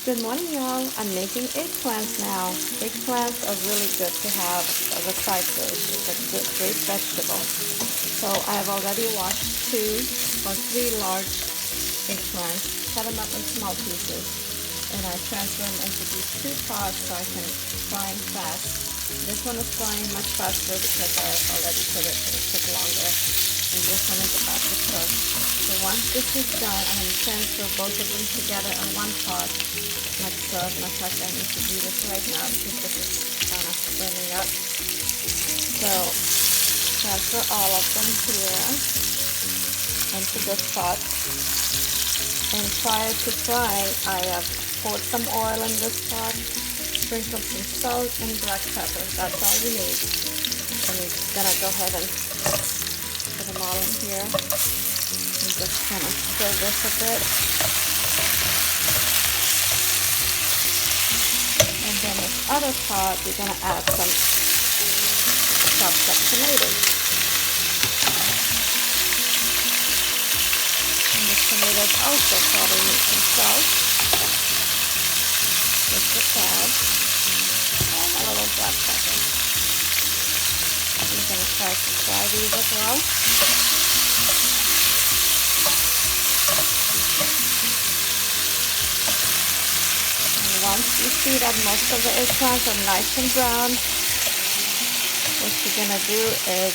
Good morning, y'all. I'm making eggplants now. Eggplants are really good to have as a side dish. It's a great vegetable. So I have already washed 2 or 3 large eggplants, cut them up in small pieces, and I transfer them into these 2 pots so I can fry them fast. This one is frying much faster because I already put it took longer. And this one is about to cook. So once this is done, I'm going to transfer both of them together in one pot. Matter of fact, I need to do this right now because this is kind of burning up. So transfer all of them here into this pot. And prior to frying, I have poured some oil in this pot, sprinkled some salt and black pepper. That's all you need. And you're gonna go ahead and put them all in here. And just kind of stir this a bit. And then this other pot, you're gonna add some chopped up tomatoes. And the tomatoes also probably need some salt, just a tad, and a little black pepper. I'm going to try to fry these as well. And once you see that most of the eggplants are nice and brown, what you're going to do is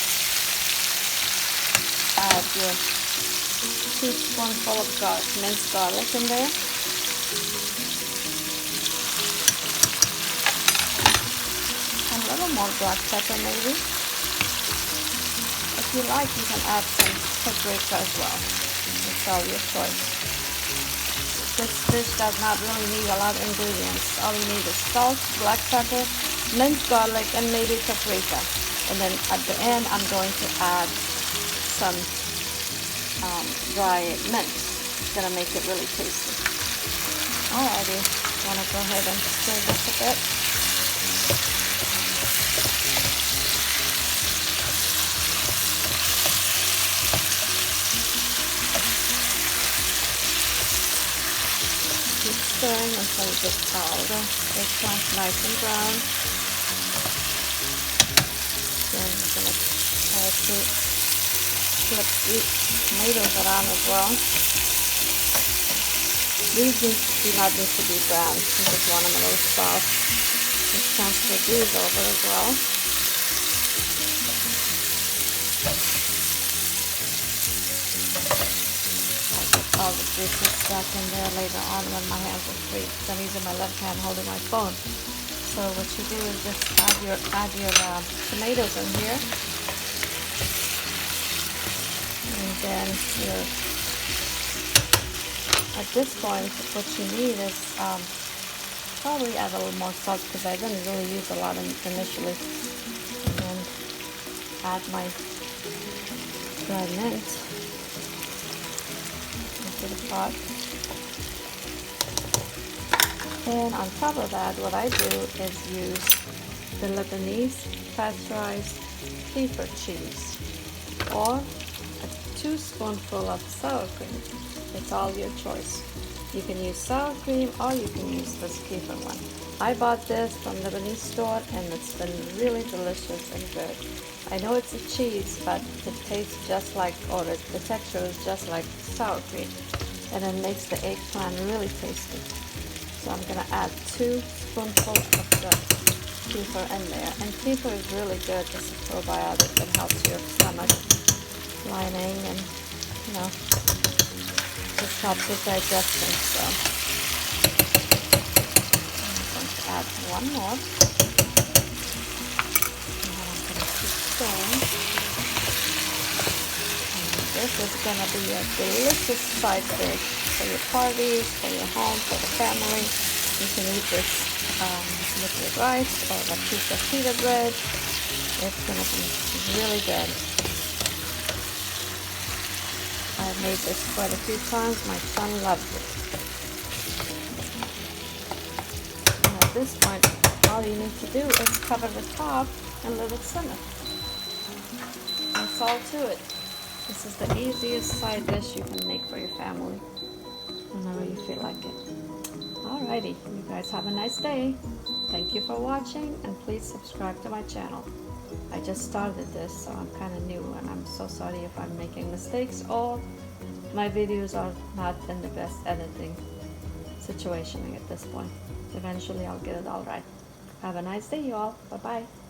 add your 2 spoonfuls of minced garlic in there. And a little more black pepper maybe. If you like, you can add some paprika as well. It's all your choice. This dish does not really need a lot of ingredients. All you need is salt, black pepper, minced garlic, and maybe paprika. And then at the end, I'm going to add some dry mint. It's going to make it really tasty. Alrighty, want to go ahead and stir this a bit. Keep stirring until you get all the eggplants nice and brown. Then we're going to try to flip the tomatoes around as well. These do not need to be brown. You just want them a little soft. Just transfer these over as well. I'll get all the juices back in there later on when my hands are free. Because I'm using my left hand holding my phone. So what you do is just add your tomatoes in here. And then at this point, what you need is probably add a little more salt because I didn't really use a lot initially. And then add my dried mint into the pot. And on top of that, what I do is use the Lebanese pasteurized kefir cheese or 2 spoonfuls of sour cream. It's all your choice. You can use sour cream or you can use this kefir one. I bought this from Lebanese store and it's been really delicious and good. I know it's a cheese, but it tastes just like, or the texture is just like sour cream, and it makes the eggplant really tasty. So I'm gonna add 2 spoonfuls of the kefir in there. And kefir is really good. It's a probiotic that helps your stomach lining and, you know, just helps with digestion. So I'm going to add 1 more. And then I'm going to keep stirring. And this is going to be a delicious side dish for your parties, for your home, for the family. You can eat this with your rice or a piece of pita bread. It's going to be really good. I've made this quite a few times. My son loves it. And at this point, all you need to do is cover the top and let it simmer. That's all to it. This is the easiest side dish you can make for your family whenever you feel like it. All right. Alrighty, you guys have a nice day. Thank you for watching, and please subscribe to my channel. I just started this, so I'm kind of new, and I'm so sorry if I'm making mistakes or my videos are not in the best editing situation at this point. Eventually I'll get it all right. Have a nice day, you all. Bye bye.